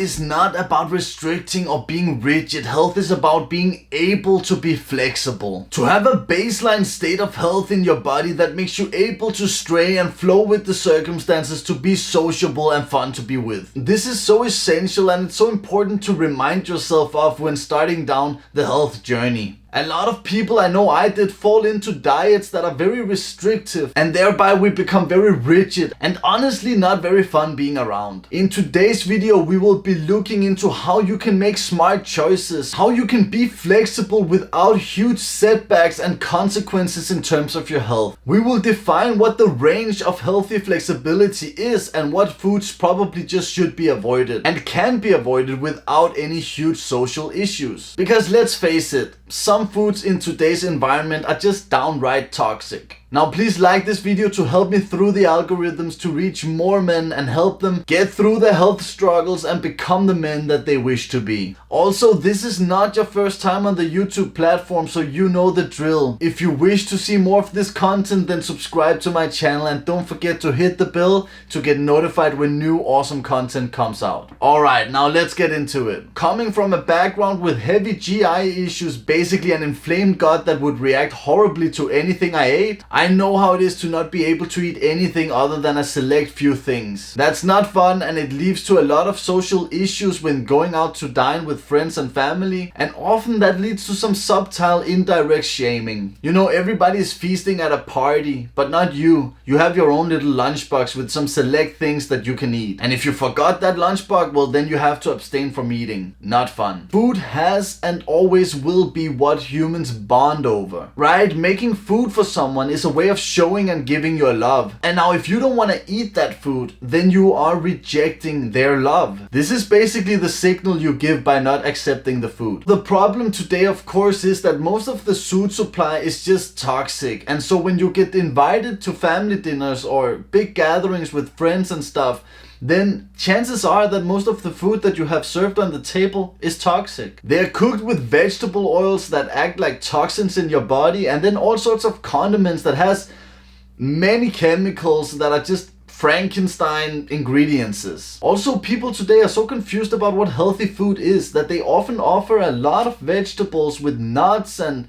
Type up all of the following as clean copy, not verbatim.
is not about restricting or being rigid. Health is about being able to be flexible. To have a baseline state of health in your body that makes you able to stray and flow with the circumstances, to be sociable and fun to be with. This is so essential, and it's so important to remind yourself of when starting down the health journey. A lot of people, I know I did, fall into diets that are very restrictive, and thereby we become very rigid and honestly not very fun being around. In today's video we will be looking into how you can make smart choices, how you can be flexible without huge setbacks and consequences in terms of your health. We will define what the range of healthy flexibility is and what foods probably just should be avoided and can be avoided without any huge social issues. Because let's face it, some foods in today's environment are just downright toxic. Now please like this video to help me through the algorithms to reach more men and help them get through their health struggles and become the men that they wish to be. Also, this is not your first time on the YouTube platform, so you know the drill. If you wish to see more of this content, then subscribe to my channel and don't forget to hit the bell to get notified when new awesome content comes out. Alright, now let's get into it. Coming from a background with heavy GI issues, basically an inflamed gut that would react horribly to anything I ate, I know how it is to not be able to eat anything other than a select few things. That's not fun, and it leads to a lot of social issues when going out to dine with friends and family, and often that leads to some subtle indirect shaming. You know, everybody is feasting at a party, but not you. You have your own little lunchbox with some select things that you can eat. And if you forgot that lunchbox, well then you have to abstain from eating. Not fun. Food has and always will be what humans bond over, right? Making food for someone is a way of showing and giving your love. And now if you don't want to eat that food, then you are rejecting their love. This is basically the signal you give by not accepting the food. The problem today, of course, is that most of the food supply is just toxic. And so when you get invited to family dinners or big gatherings with friends and stuff, then chances are that most of the food that you have served on the table is toxic. They're cooked with vegetable oils that act like toxins in your body, and then all sorts of condiments that has many chemicals that are just Frankenstein ingredients. Also, people today are so confused about what healthy food is that they often offer a lot of vegetables with nuts and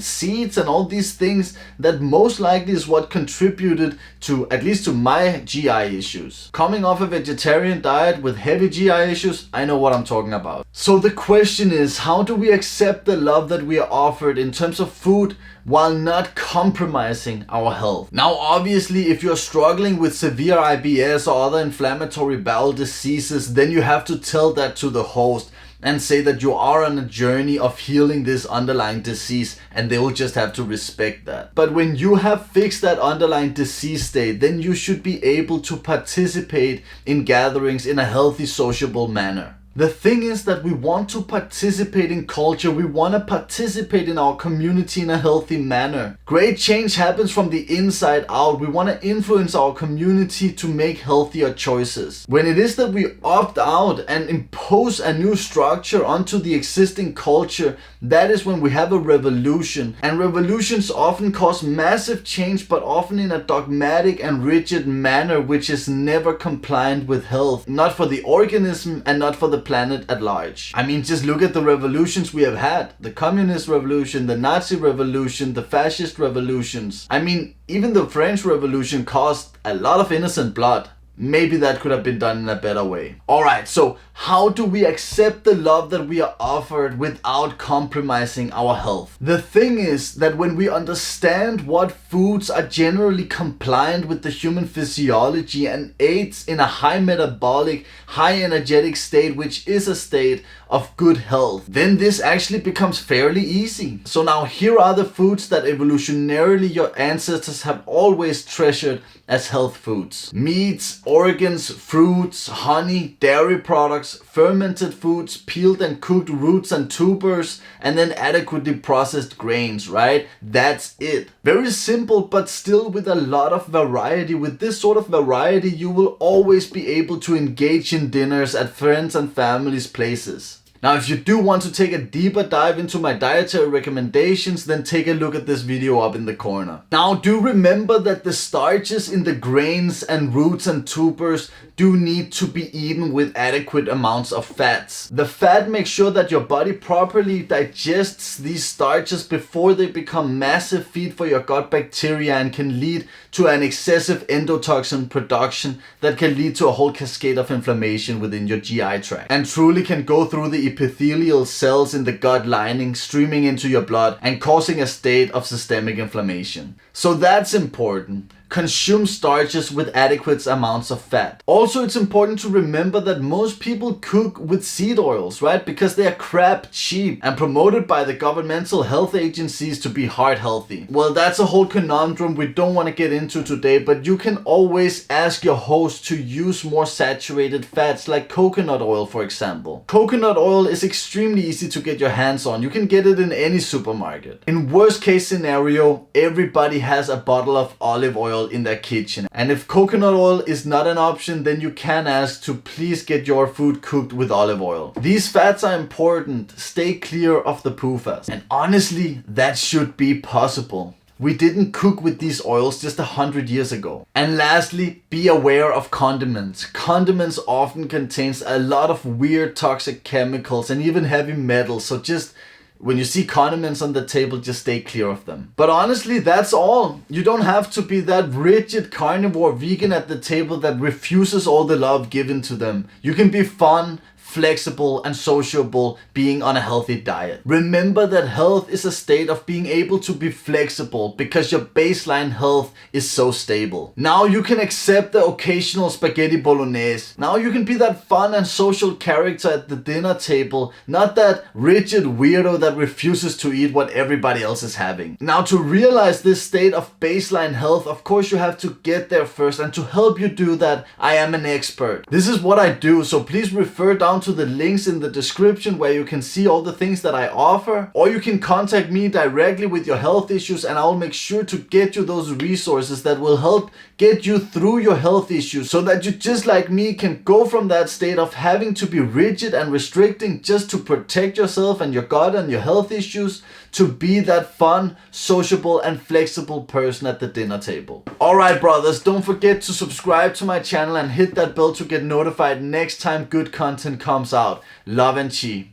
seeds and all these things that most likely is what contributed to, at least to my GI issues. Coming off a vegetarian diet with heavy GI issues, I know what I'm talking about. So the question is, how do we accept the love that we are offered in terms of food while not compromising our health? Now obviously, if you're struggling with severe IBS or other inflammatory bowel diseases, then you have to tell that to the host and say that you are on a journey of healing this underlying disease, and they will just have to respect that. But when you have fixed that underlying disease state, then you should be able to participate in gatherings in a healthy, sociable manner. The thing is that we want to participate in culture, we want to participate in our community in a healthy manner. Great change happens from the inside out. We want to influence our community to make healthier choices. When it is that we opt out and impose a new structure onto the existing culture, that is when we have a revolution. And revolutions often cause massive change, but often in a dogmatic and rigid manner, which is never compliant with health. Not for the organism and not for the planet at large. I mean, just look at the revolutions we have had. The communist revolution, the Nazi revolution, the fascist revolutions. I mean, even the French Revolution caused a lot of innocent blood. Maybe that could have been done in a better way. Alright, so how do we accept the love that we are offered without compromising our health? The thing is that when we understand what foods are generally compliant with the human physiology and aids in a high metabolic, high energetic state, which is a state of good health, then this actually becomes fairly easy. So now here are the foods that evolutionarily your ancestors have always treasured as health foods. Meats, organs, fruits, honey, dairy products, fermented foods, peeled and cooked roots and tubers, and then adequately processed grains, right? That's it. Very simple, but still with a lot of variety. With this sort of variety, you will always be able to engage in dinners at friends and family's places. Now, if you do want to take a deeper dive into my dietary recommendations, then take a look at this video up in the corner. Now, do remember that the starches in the grains and roots and tubers do need to be eaten with adequate amounts of fats. The fat makes sure that your body properly digests these starches before they become massive feed for your gut bacteria and can lead to an excessive endotoxin production that can lead to a whole cascade of inflammation within your GI tract and truly can go through the epithelial cells in the gut lining, streaming into your blood and causing a state of systemic inflammation. So that's important. Consume starches with adequate amounts of fat. Also, it's important to remember that most people cook with seed oils, right? Because they are crap cheap and promoted by the governmental health agencies to be heart healthy. Well, that's a whole conundrum we don't want to get into today, but you can always ask your host to use more saturated fats like coconut oil, for example. Coconut oil is extremely easy to get your hands on. You can get it in any supermarket. In worst case scenario, everybody has a bottle of olive oil in their kitchen, and if coconut oil is not an option, then you can ask to please get your food cooked with olive oil. These fats are important. Stay clear of the PUFAs, and honestly, that should be possible. We didn't cook with these oils just 100 years ago. And lastly, be aware of condiments. Condiments often contains a lot of weird toxic chemicals and even heavy metals, so just when you see condiments on the table, just stay clear of them. But honestly, that's all. You don't have to be that rigid carnivore vegan at the table that refuses all the love given to them. You can be fun, flexible and sociable being on a healthy diet. Remember that health is a state of being able to be flexible because your baseline health is so stable. Now you can accept the occasional spaghetti bolognese. Now you can be that fun and social character at the dinner table, not that rigid weirdo that refuses to eat what everybody else is having. Now, to realize this state of baseline health, of course you have to get there first, and to help you do that, I am an expert. This is what I do, so please refer down to the links in the description where you can see all the things that I offer, or you can contact me directly with your health issues and I'll make sure to get you those resources that will help get you through your health issues so that you, just like me, can go from that state of having to be rigid and restricting just to protect yourself and your gut and your health issues to be that fun, sociable and flexible person at the dinner table. Alright brothers, don't forget to subscribe to my channel and hit that bell to get notified next time good content comes out. Love and chi.